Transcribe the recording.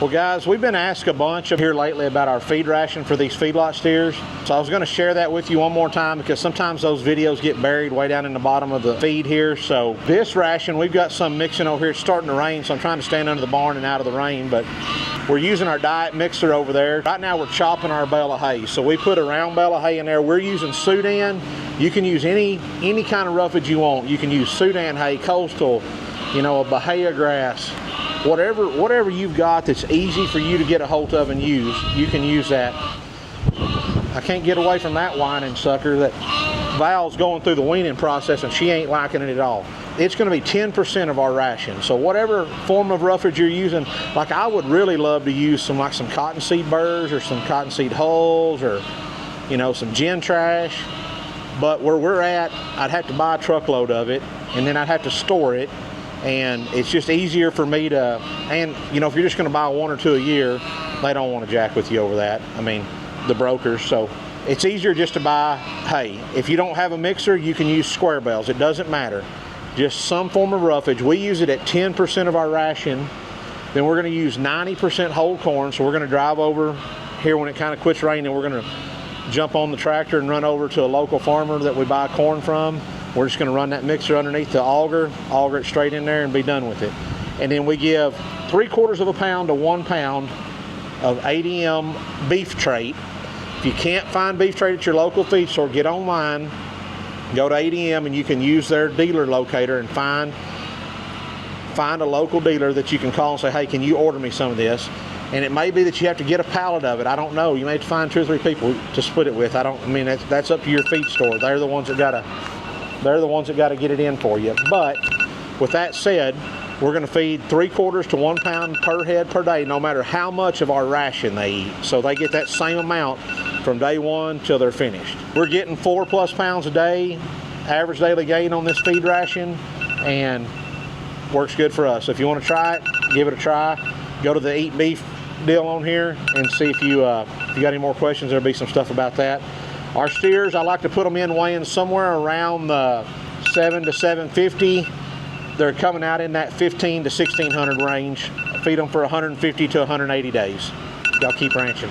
Well guys, we've been asked a bunch here lately about our feed ration for these feedlot steers. So I was going to share that with you one more time because sometimes those videos get buried way down in the bottom of the feed here. So this ration, we've got some mixing over here. It's starting to rain, so I'm trying to stand under the barn and out of the rain, but we're using our diet mixer over there. Right now we're chopping our bale of hay. So we put a round bale of hay in there. We're using Sudan. You can use any kind of roughage you want. You can use Sudan hay, coastal, you know, a Bahia grass. Whatever you've got that's easy for you to get a hold of and use, you can use that. I can't get away from that whining sucker. That Val's going through the weaning process and she ain't liking it at all. It's going to be 10% of our ration. So whatever form of roughage you're using, like I would really love to use some cottonseed burrs or some cottonseed hulls or, you know, some gin trash. But where we're at, I'd have to buy a truckload of it and then I'd have to store it. And it's just easier for me to, and you know, if you're just going to buy one or two a year, they don't want to jack with you over that. I mean, the brokers. So it's easier just to buy hay. If you don't have a mixer, you can use square bales. It doesn't matter. Just some form of roughage. We use it at 10% of our ration. Then we're going to use 90% whole corn. So we're going to drive over here when it kind of quits raining. We're going to jump on the tractor and run over to a local farmer that we buy corn from. We're just going to run that mixer underneath the auger it straight in there and be done with it. And then we give 3/4 of a pound to 1 pound of ADM beef trait. If you can't find beef trait at your local feed store, get online, go to ADM, and you can use their dealer locator and find a local dealer that you can call and say, hey, can you order me some of this? And it may be that you have to get a pallet of it. I don't know. You may have to find 2 or 3 people to split it with. That's up to your feed store. They're the ones that got to get it in for you. But with that said, we're going to feed 3/4 to 1 pound per head per day, no matter how much of our ration they eat. So they get that same amount from day one till they're finished. We're getting 4+ pounds a day, average daily gain on this feed ration, and works good for us. So if you want to try it, give it a try. Go to the Eat Beef deal on here and see if you got any more questions. There'll be some stuff about that. Our steers, I like to put them in weighing somewhere around the 7 to 750. They're coming out in that 15 to 1600 range. Feed them for 150 to 180 days. Y'all keep ranching.